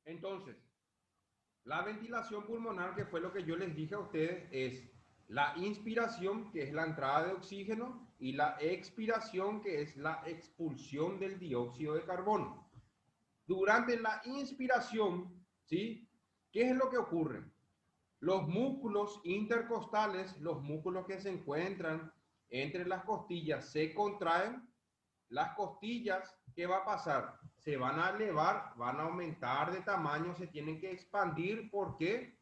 Entonces, la ventilación pulmonar, que fue lo que yo les dije a ustedes, es la inspiración, que es la entrada de oxígeno, y la expiración, que es la expulsión del dióxido de carbono. Durante la inspiración, ¿sí? ¿Qué es lo que ocurre? Los músculos intercostales, los músculos que se encuentran entre las costillas, se contraen. Las costillas, ¿qué va a pasar? Se van a elevar, van a aumentar de tamaño, se tienen que expandir. ¿Por qué?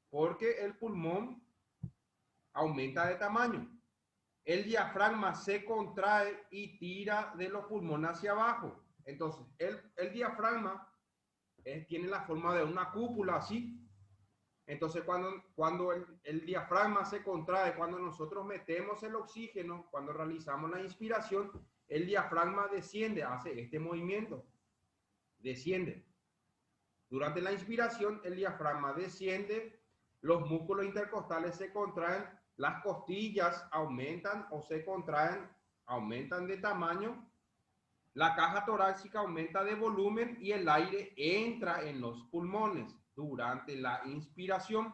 Porque el pulmón aumenta de tamaño. El diafragma se contrae y tira de los pulmones hacia abajo. Entonces, el diafragma tiene la forma de una cúpula así. Entonces, cuando el diafragma se contrae, cuando nosotros metemos el oxígeno, cuando realizamos la inspiración, el diafragma desciende, hace este movimiento, desciende. Durante la inspiración, el diafragma desciende, los músculos intercostales se contraen, las costillas aumentan o se contraen, aumentan de tamaño, la caja torácica aumenta de volumen y el aire entra en los pulmones durante la inspiración.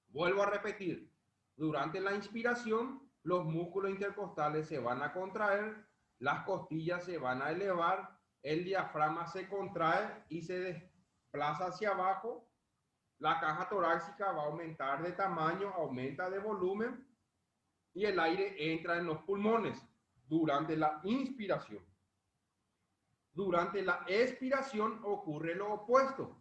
Vuelvo a repetir, durante la inspiración, los músculos intercostales se van a contraer, las costillas se van a elevar, el diafragma se contrae y se desplaza hacia abajo, la caja torácica va a aumentar de tamaño, aumenta de volumen y el aire entra en los pulmones durante la inspiración. Durante la expiración ocurre lo opuesto.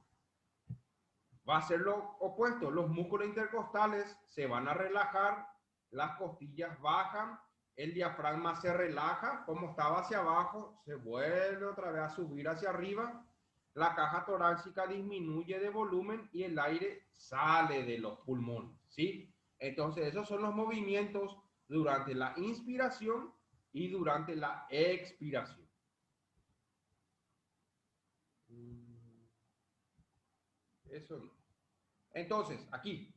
Va a ser lo opuesto. Los músculos intercostales se van a relajar, las costillas bajan, el diafragma se relaja, como estaba hacia abajo, se vuelve otra vez a subir hacia arriba, la caja torácica disminuye de volumen y el aire sale de los pulmones, ¿sí? Entonces, esos son los movimientos durante la inspiración y durante la expiración. Eso no. Entonces, aquí,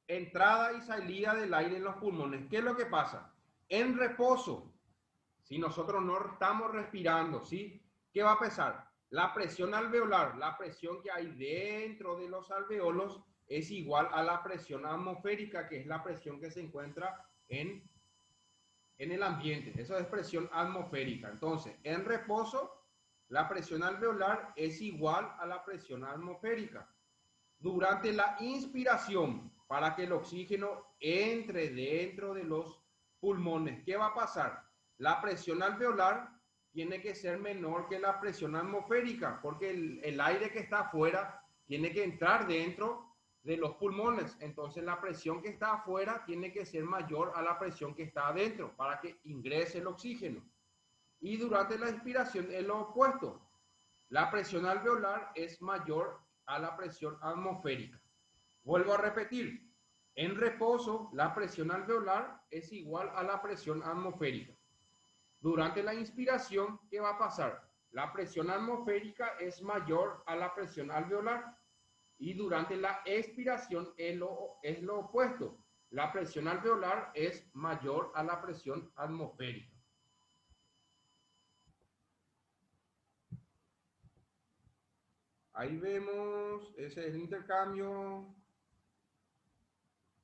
entrada y salida del aire en los pulmones. ¿Qué es lo que pasa? En reposo, si nosotros no estamos respirando, ¿sí? ¿Qué va a pasar? La presión alveolar, la presión que hay dentro de los alveolos, es igual a la presión atmosférica, que es la presión que se encuentra en el ambiente. Eso es presión atmosférica. Entonces, en reposo, la presión alveolar es igual a la presión atmosférica. Durante la inspiración, para que el oxígeno entre dentro de los pulmones, ¿qué va a pasar? La presión alveolar tiene que ser menor que la presión atmosférica, porque el aire que está afuera tiene que entrar dentro de los pulmones. Entonces la presión que está afuera tiene que ser mayor a la presión que está adentro para que ingrese el oxígeno. Y durante la inspiración es lo opuesto. La presión alveolar es mayor a la presión atmosférica. Vuelvo a repetir, en reposo la presión alveolar es igual a la presión atmosférica. Durante la inspiración, ¿qué va a pasar? La presión atmosférica es mayor a la presión alveolar y durante la expiración es lo opuesto. La presión alveolar es mayor a la presión atmosférica. Ahí vemos, ese es el intercambio.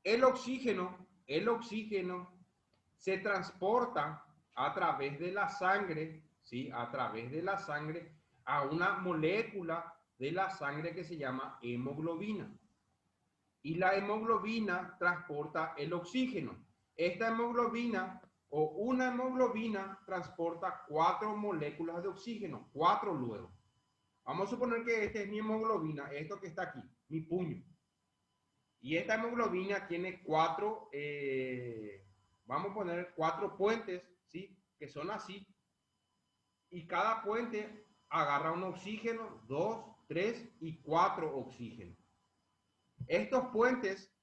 El oxígeno se transporta a través de la sangre, ¿sí? A través de la sangre a una molécula de la sangre que se llama hemoglobina. Y la hemoglobina transporta el oxígeno. Esta hemoglobina o una hemoglobina transporta 4 moléculas de oxígeno, 4 luego. Vamos a suponer que esta es mi hemoglobina, esto que está aquí, mi puño. Y esta hemoglobina tiene vamos a poner 4 puentes, ¿sí? Que son así. Y cada puente agarra un oxígeno, 2, 3 y 4 oxígenos. Estos puentes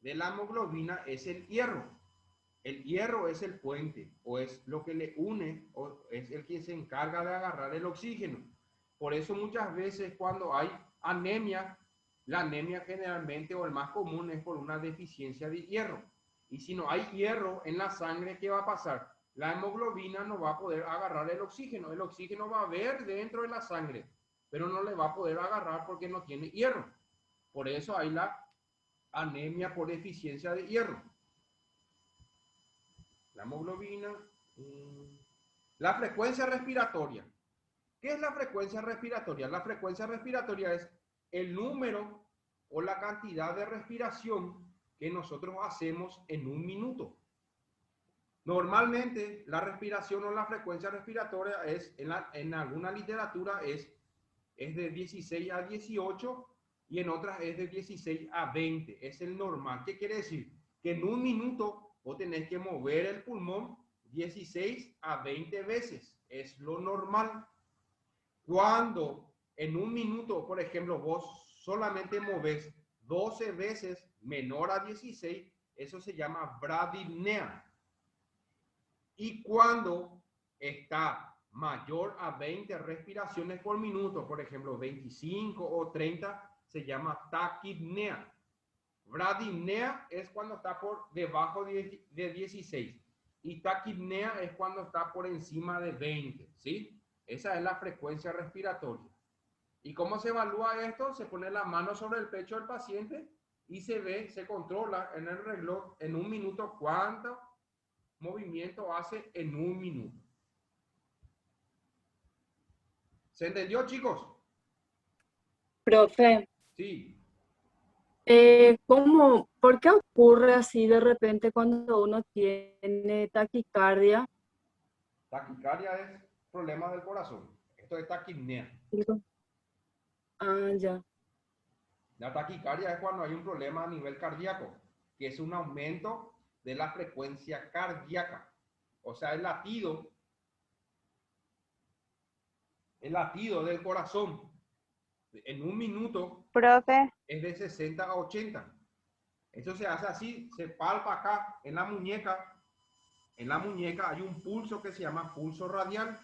de la hemoglobina es el hierro. El hierro es el puente, o es lo que le une, o es el que se encarga de agarrar el oxígeno. Por eso muchas veces cuando hay anemia, la anemia generalmente o el más común es por una deficiencia de hierro. Y si no hay hierro en la sangre, ¿qué va a pasar? La hemoglobina no va a poder agarrar el oxígeno va a ver dentro de la sangre. pero no le va a poder agarrar porque no tiene hierro. Por eso hay la anemia por deficiencia de hierro. La hemoglobina. La frecuencia respiratoria. ¿Qué es la frecuencia respiratoria? La frecuencia respiratoria es el número o la cantidad de respiración que nosotros hacemos en un minuto. Normalmente la respiración o la frecuencia respiratoria es, en alguna literatura es de 16 a 18 y en otras es de 16 a 20. Es el normal. ¿Qué quiere decir? Que en un minuto vos tenés que mover el pulmón 16 a 20 veces. Es lo normal. Cuando en un minuto, por ejemplo, vos solamente moves 12 veces menor a 16, eso se llama bradipnea. Y cuando está mayor a 20 respiraciones por minuto, por ejemplo, 25 o 30, se llama taquipnea. Bradipnea es cuando está por debajo de 16 y taquipnea es cuando está por encima de 20, ¿sí? Esa es la frecuencia respiratoria. ¿Y cómo se evalúa esto? Se pone la mano sobre el pecho del paciente y se ve, se controla en el reloj en un minuto cuánto movimiento hace en un minuto. ¿Se entendió, chicos? Profe, Sí. ¿por qué ocurre así de repente cuando uno tiene taquicardia? Taquicardia es problema del corazón. Esto es taquipnea. Ah, ya. La taquicardia es cuando hay un problema a nivel cardíaco, que es un aumento de la frecuencia cardíaca. O sea, el latido del corazón en un minuto Profe, es de 60 a 80. Eso se hace así, se palpa acá en la muñeca. En la muñeca hay un pulso que se llama pulso radial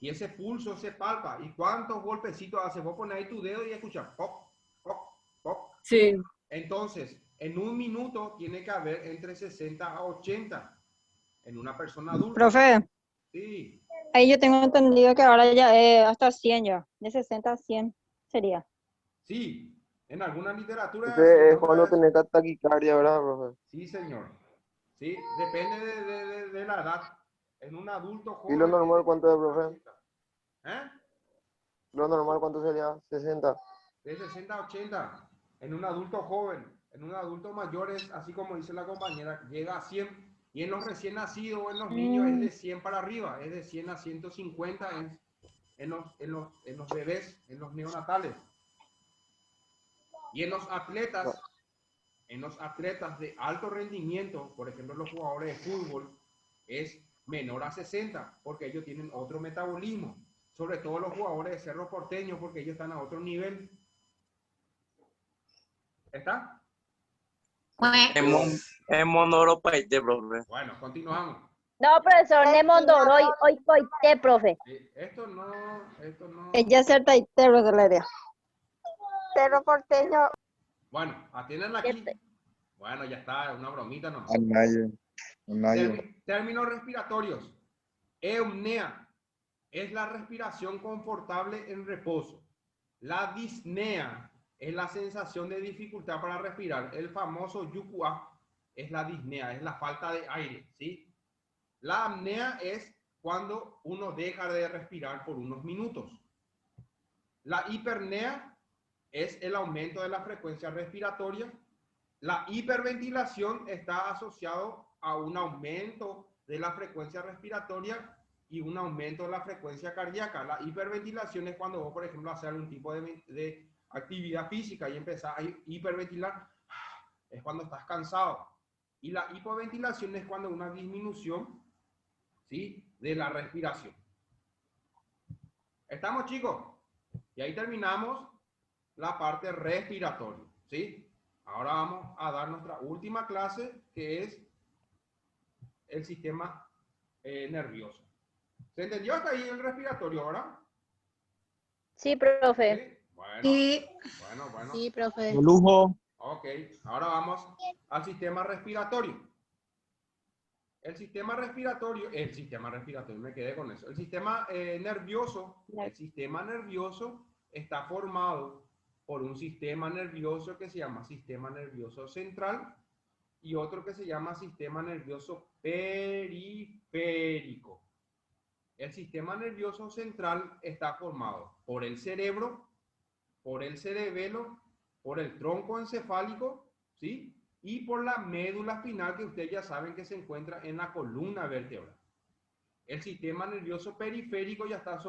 y ese pulso se palpa. ¿Y cuántos golpecitos hace? Vos pones ahí tu dedo y escuchas pop, pop, pop. Sí. Entonces, en un minuto tiene que haber entre 60 a 80 en una persona adulta. profe, Sí, ahí yo tengo entendido que ahora ya es hasta 100 ya, de 60 a 100 sería. sí. En alguna literatura es así, en Ese es otra cuando es... tenés taquicardia, ¿verdad, profe? Sí, señor. Sí, depende de la edad. En un adulto ¿Y lo joven es normal de cuánto es, 60 a profe? 80. ¿Eh? Lo normal cuánto sería, 60. De 60 a 80 en un adulto joven. En un adulto mayor es, así como dice la compañera, llega a 100. Y en los recién nacidos o en los niños es de 100 para arriba. Es de 100 a 150 en los bebés, en los neonatales. Y en los atletas de alto rendimiento, por ejemplo los jugadores de fútbol, es menor a 60 porque ellos tienen otro metabolismo. Sobre todo los jugadores de Cerro Porteño porque ellos están a otro nivel. ¿Está? Es monoropaite, profe. Bueno, continuamos. No, profesor, Nemondoro, hoy coité, profe. Esto no. Ella acerta y te regalaría. Cerro Porteño. Bueno, atiéndanla aquí. Bueno, ya está, una bromita nomás. Anayo. Términos respiratorios. Eumnea es la respiración confortable en reposo. La disnea es la sensación de dificultad para respirar. El famoso yucua es la disnea, es la falta de aire, ¿sí? La apnea es cuando uno deja de respirar por unos minutos. La hipernea es el aumento de la frecuencia respiratoria. La hiperventilación está asociado a un aumento de la frecuencia respiratoria y un aumento de la frecuencia cardíaca. La hiperventilación es cuando vos, por ejemplo, haces algún tipo de actividad física y empezás a hiperventilar, es cuando estás cansado. Y la hipoventilación es cuando una disminución, ¿sí?, de la respiración. ¿Estamos, chicos? Y ahí terminamos la parte respiratoria, ¿sí? Ahora vamos a dar nuestra última clase, que es el sistema nervioso. ¿Se entendió hasta ahí el respiratorio, verdad? Sí, profe. ¿Sí? Bueno, Sí, bueno. sí, profe. De lujo. Ok, ahora vamos al sistema respiratorio. El sistema respiratorio, me quedé con eso. El sistema nervioso está formado por un sistema nervioso que se llama sistema nervioso central y otro que se llama sistema nervioso periférico. El sistema nervioso central está formado por el cerebro, por el cerebelo, por el tronco encefálico, ¿sí? Y por la médula espinal, que ustedes ya saben que se encuentra en la columna vertebral. El sistema nervioso periférico ya está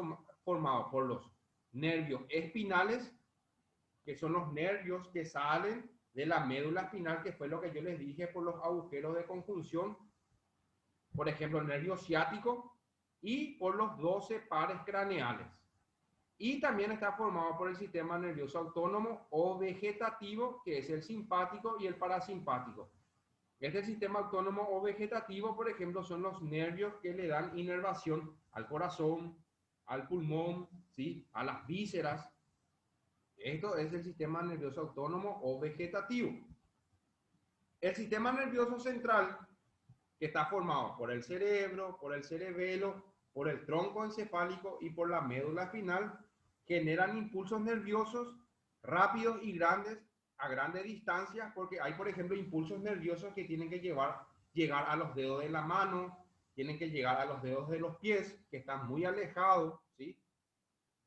formado por los nervios espinales, que son los nervios que salen de la médula espinal, que fue lo que yo les dije por los agujeros de conjunción, por ejemplo, el nervio ciático, y por los 12 pares craneales. Y también está formado por el sistema nervioso autónomo o vegetativo, que es el simpático y el parasimpático. Este sistema autónomo o vegetativo, por ejemplo, son los nervios que le dan inervación al corazón, al pulmón, ¿sí? A las vísceras. Esto es el sistema nervioso autónomo o vegetativo. El sistema nervioso central, que está formado por el cerebro, por el cerebelo, por el tronco encefálico y por la médula espinal, generan impulsos nerviosos rápidos y grandes a grandes distancias, porque hay, por ejemplo, impulsos nerviosos que tienen que llegar a los dedos de la mano, tienen que llegar a los dedos de los pies, que están muy alejados, ¿sí?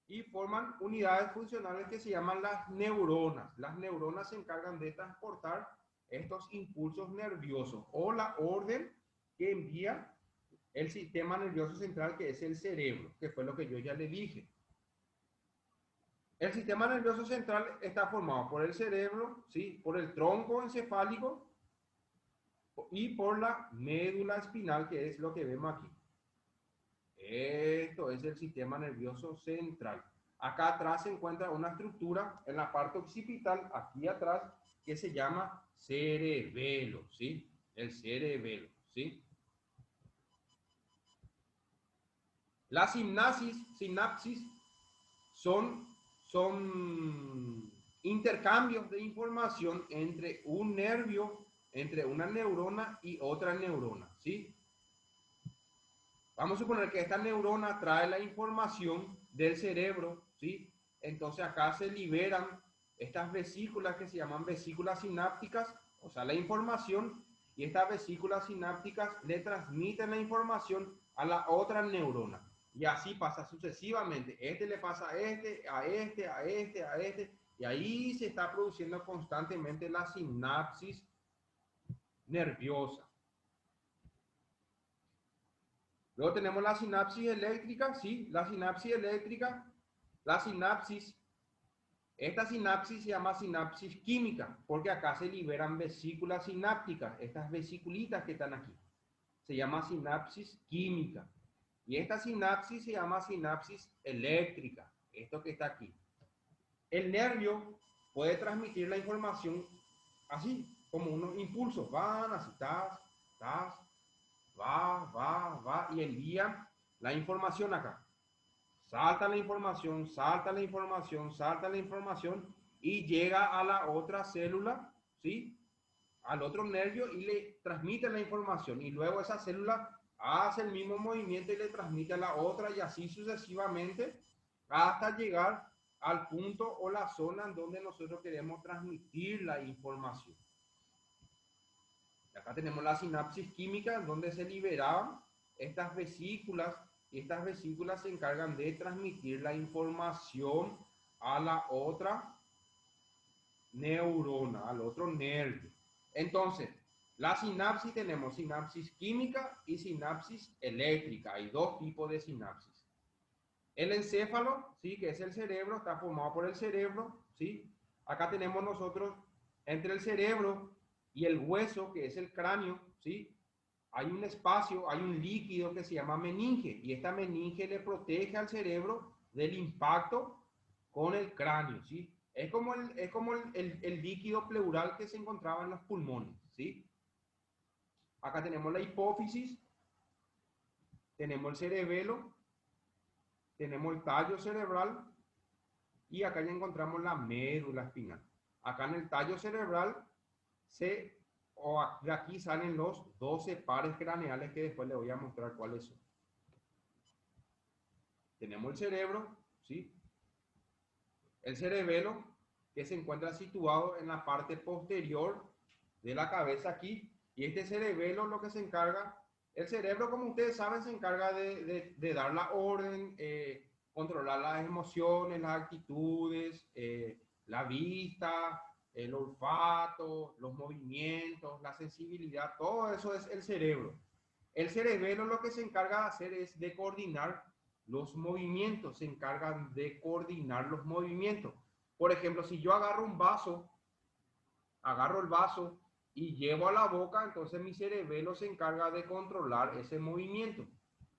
Y forman unidades funcionales que se llaman las neuronas. Las neuronas se encargan de transportar estos impulsos nerviosos o la orden que envía el sistema nervioso central, que es el cerebro, que fue lo que yo ya le dije. El sistema nervioso central está formado por el cerebro, ¿sí? Por el tronco encefálico y por la médula espinal, que es lo que vemos aquí. Esto es el sistema nervioso central. Acá atrás se encuentra una estructura en la parte occipital, aquí atrás, que se llama cerebelo, ¿sí? El cerebelo, ¿sí? Las sinapsis son intercambios de información entre un nervio, entre una neurona y otra neurona, ¿sí? Vamos a suponer que esta neurona trae la información del cerebro, ¿sí? Entonces acá se liberan estas vesículas que se llaman vesículas sinápticas, o sea, la información, y estas vesículas sinápticas le transmiten la información a la otra neurona. Y así pasa sucesivamente. Este le pasa a este, a este, a este, a este, y ahí se está produciendo constantemente la sinapsis nerviosa. Luego tenemos la sinapsis eléctrica, sí, la sinapsis eléctrica, esta sinapsis se llama sinapsis química, porque acá se liberan vesículas sinápticas, estas vesiculitas que están aquí, se llama sinapsis química. Y esta sinapsis se llama sinapsis eléctrica, esto que está aquí. El nervio puede transmitir la información así, como unos impulsos, van así, va, y envía la información acá. Salta la información, salta la información, salta la información y llega a la otra célula, ¿sí? Al otro nervio y le transmite la información. Y luego esa célula hace el mismo movimiento y le transmite a la otra y así sucesivamente hasta llegar al punto o la zona en donde nosotros queremos transmitir la información. Acá tenemos la sinapsis química, donde se liberaban estas vesículas, y estas vesículas se encargan de transmitir la información a la otra neurona, al otro nervio. Entonces, la sinapsis, tenemos sinapsis química y sinapsis eléctrica. Hay dos tipos de sinapsis. El encéfalo, ¿sí? Que es el cerebro, está formado por el cerebro, ¿sí? Acá tenemos nosotros, entre el cerebro y el hueso, que es el cráneo, ¿sí? Hay un espacio, hay un líquido que se llama meninge, y esta meninge le protege al cerebro del impacto con el cráneo, ¿sí? Es como el líquido pleural que se encontraba en los pulmones, ¿sí? Acá tenemos la hipófisis, tenemos el cerebelo, tenemos el tallo cerebral, y acá ya encontramos la médula espinal. Acá en el tallo cerebral de aquí salen los 12 pares craneales, que después les voy a mostrar cuáles son. Tenemos el cerebro, ¿sí? El cerebelo, que se encuentra situado en la parte posterior de la cabeza aquí, y este cerebelo lo que se encarga, el cerebro, como ustedes saben, se encarga de dar la orden, controlar las emociones, las actitudes, la vista, el olfato, los movimientos, la sensibilidad, todo eso es el cerebro. El cerebelo lo que se encarga de hacer es de coordinar los movimientos, se encargan de coordinar los movimientos. Por ejemplo, si yo agarro un vaso, agarro el vaso y llevo a la boca, entonces mi cerebelo se encarga de controlar ese movimiento.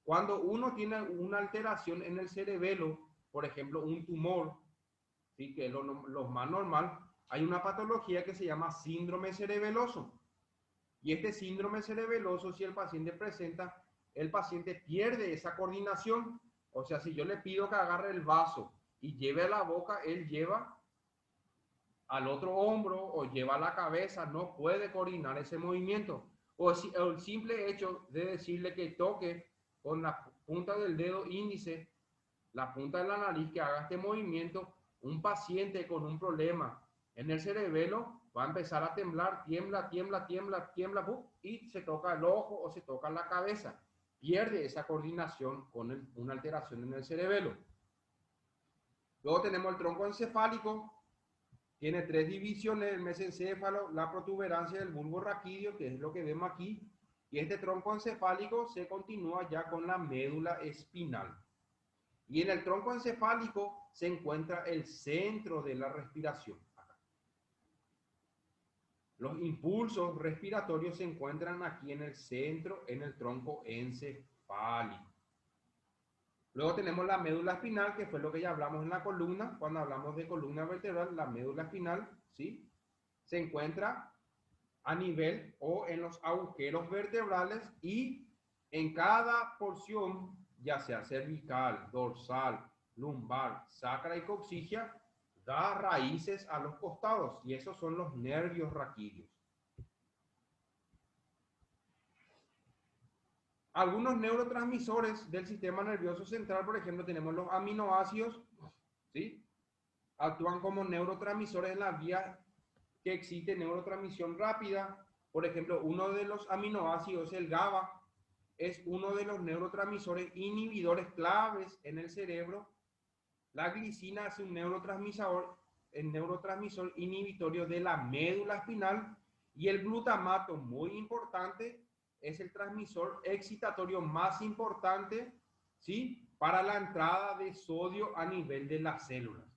Cuando uno tiene una alteración en el cerebelo, por ejemplo, un tumor, ¿sí? Que es lo más normal, hay una patología que se llama síndrome cerebeloso. Y este síndrome cerebeloso, si el paciente presenta, el paciente pierde esa coordinación. O sea, si yo le pido que agarre el vaso y lleve a la boca, él lleva al otro hombro o lleva a la cabeza, no puede coordinar ese movimiento. O el simple hecho de decirle que toque con la punta del dedo índice, la punta de la nariz, que haga este movimiento, un paciente con un problema en el cerebelo va a empezar a temblar, tiembla, tiembla, tiembla, tiembla, y se toca el ojo o se toca la cabeza. Pierde esa coordinación con una alteración en el cerebelo. Luego tenemos el tronco encefálico. Tiene 3 divisiones: el mesencéfalo, la protuberancia del bulbo raquídeo, que es lo que vemos aquí, y este tronco encefálico se continúa ya con la médula espinal. Y en el tronco encefálico se encuentra el centro de la respiración. Los impulsos respiratorios se encuentran aquí en el centro, en el tronco encefálico. Luego tenemos la médula espinal, que fue lo que ya hablamos en la columna. Cuando hablamos de columna vertebral, la médula espinal, ¿sí?, se encuentra a nivel o en los agujeros vertebrales, y en cada porción, ya sea cervical, dorsal, lumbar, sacra y coxigia, da raíces a los costados, y esos son los nervios raquídeos. Algunos neurotransmisores del sistema nervioso central, por ejemplo, tenemos los aminoácidos, ¿sí? Actúan como neurotransmisores en las vías que existe neurotransmisión rápida. Por ejemplo, uno de los aminoácidos, el GABA, es uno de los neurotransmisores inhibidores claves en el cerebro. La glicina es un neurotransmisor, el neurotransmisor inhibitorio de la médula espinal, y el glutamato, muy importante, es el transmisor excitatorio más importante, ¿sí?, para la entrada de sodio a nivel de las células.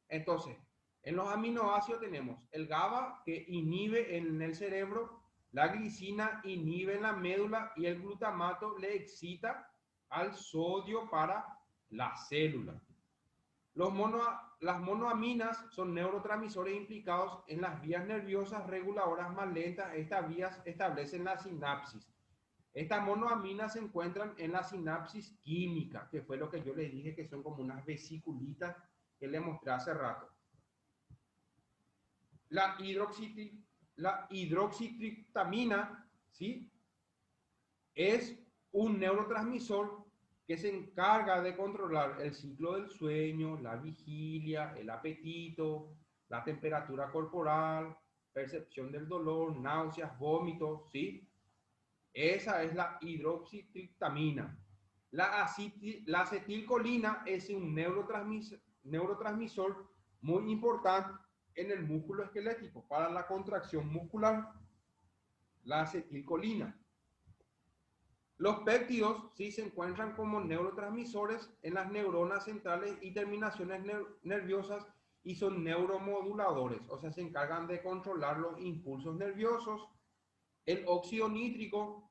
Entonces, en los aminoácidos tenemos el GABA, que inhibe en el cerebro, la glicina inhibe en la médula, y el glutamato le excita al sodio para la célula. Las monoaminas son neurotransmisores implicados en las vías nerviosas reguladoras más lentas. Estas vías establecen la sinapsis. Estas monoaminas se encuentran en la sinapsis química, que fue lo que yo les dije, que son como unas vesiculitas que les mostré hace rato. La hidroxitriptamina, ¿sí?, es un neurotransmisor que se encarga de controlar el ciclo del sueño, la vigilia, el apetito, la temperatura corporal, percepción del dolor, náuseas, vómitos, ¿sí? Esa es la hidroxitriptamina. La acetilcolina es un neurotransmisor muy importante en el músculo esquelético para la contracción muscular, la acetilcolina. Los péptidos, sí, se encuentran como neurotransmisores en las neuronas centrales y terminaciones nerviosas, y son neuromoduladores, o sea, se encargan de controlar los impulsos nerviosos. El óxido nítrico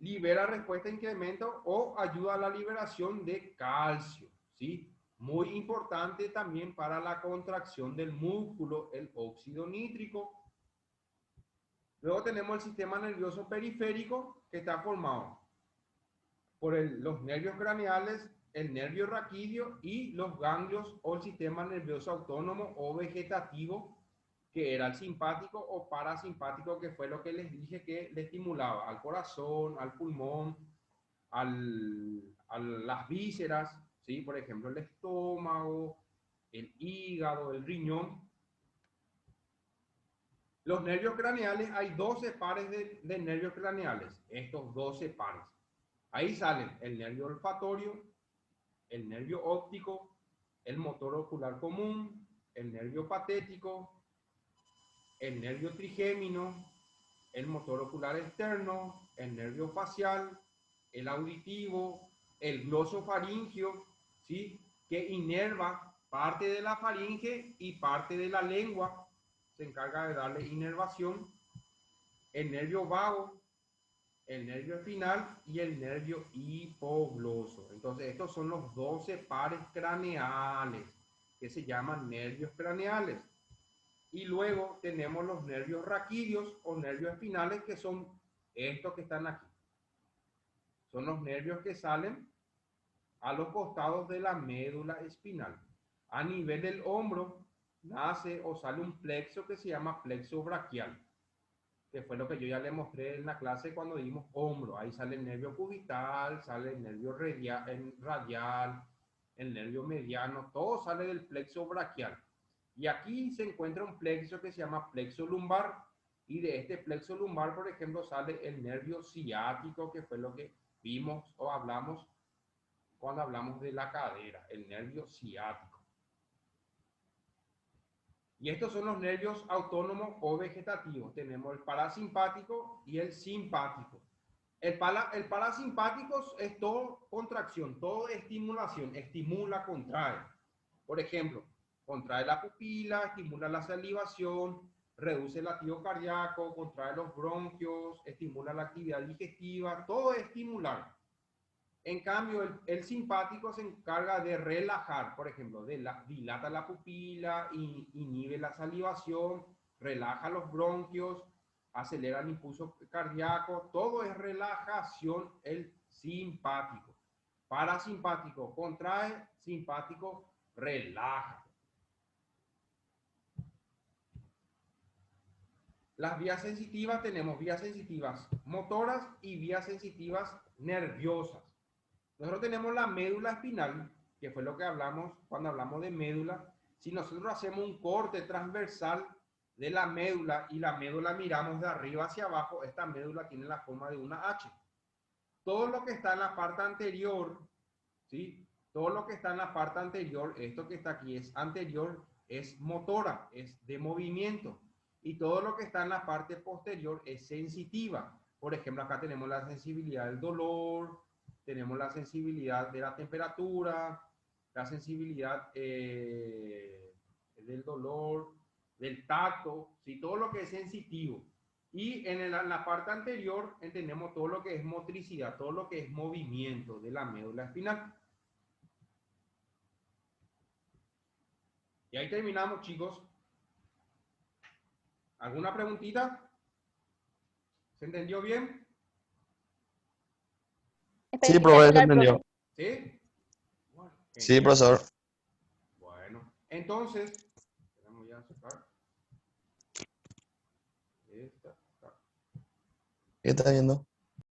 libera respuesta a incremento o ayuda a la liberación de calcio, ¿sí? Muy importante también para la contracción del músculo, el óxido nítrico. Luego tenemos el sistema nervioso periférico, que está formado por los nervios craneales, el nervio raquídeo y los ganglios, o el sistema nervioso autónomo o vegetativo, que era el simpático o parasimpático, que fue lo que les dije que le estimulaba al corazón, al pulmón, a las vísceras, ¿sí? Por ejemplo, el estómago, el hígado, el riñón. Los nervios craneales, hay 12 pares de nervios craneales, estos 12 pares. Ahí salen el nervio olfatorio, el nervio óptico, el motor ocular común, el nervio patético, el nervio trigémino, el motor ocular externo, el nervio facial, el auditivo, el glosofaringio, ¿sí? Que inerva parte de la faringe y parte de la lengua, se encarga de darle inervación, el nervio vago, el nervio espinal y el nervio hipogloso. Entonces, estos son los 12 pares craneales que se llaman nervios craneales. Y luego tenemos los nervios raquídeos o nervios espinales, que son estos que están aquí. Son los nervios que salen a los costados de la médula espinal. A nivel del hombro nace o sale un plexo que se llama plexo braquial, que fue lo que yo ya le mostré en la clase cuando dimos hombro. Ahí sale el nervio cubital, sale el nervio radial, el nervio mediano, todo sale del plexo braquial. Y aquí se encuentra un plexo que se llama plexo lumbar, y de este plexo lumbar, por ejemplo, sale el nervio ciático, que fue lo que vimos o hablamos cuando hablamos de la cadera, el nervio ciático. Y estos son los nervios autónomos o vegetativos. Tenemos el parasimpático y el simpático. El parasimpático es todo contracción, todo estimulación, estimula, contrae. Por ejemplo, contrae la pupila, estimula la salivación, reduce el latido cardíaco, contrae los bronquios, estimula la actividad digestiva, todo es estimular. En cambio, el simpático se encarga de relajar, por ejemplo, dilata la pupila, inhibe la salivación, relaja los bronquios, acelera el impulso cardíaco, todo es relajación, el simpático. Parasimpático contrae, simpático relaja. Las vías sensitivas, tenemos vías sensitivas motoras y vías sensitivas nerviosas. Nosotros tenemos la médula espinal, que fue lo que hablamos cuando hablamos de médula. Si nosotros hacemos un corte transversal de la médula y la médula miramos de arriba hacia abajo, esta médula tiene la forma de una H. Todo lo que está en la parte anterior, ¿sí? Todo lo que está en la parte anterior, esto que está aquí es anterior, es motora, es de movimiento. Y todo lo que está en la parte posterior es sensitiva. Por ejemplo, acá tenemos la sensibilidad del dolor, tenemos la sensibilidad de la temperatura, la sensibilidad del dolor, del tacto, ¿sí? Todo lo que es sensitivo. Y en la parte anterior tenemos todo lo que es motricidad, todo lo que es movimiento de la médula espinal. Y ahí terminamos, chicos. ¿Alguna preguntita? ¿Se entendió bien? Sí, profe, se entendió. ¿Sí? Bueno, Sí, profesor. bueno, entonces, vamos ya a sacar esta. ¿Qué está viendo?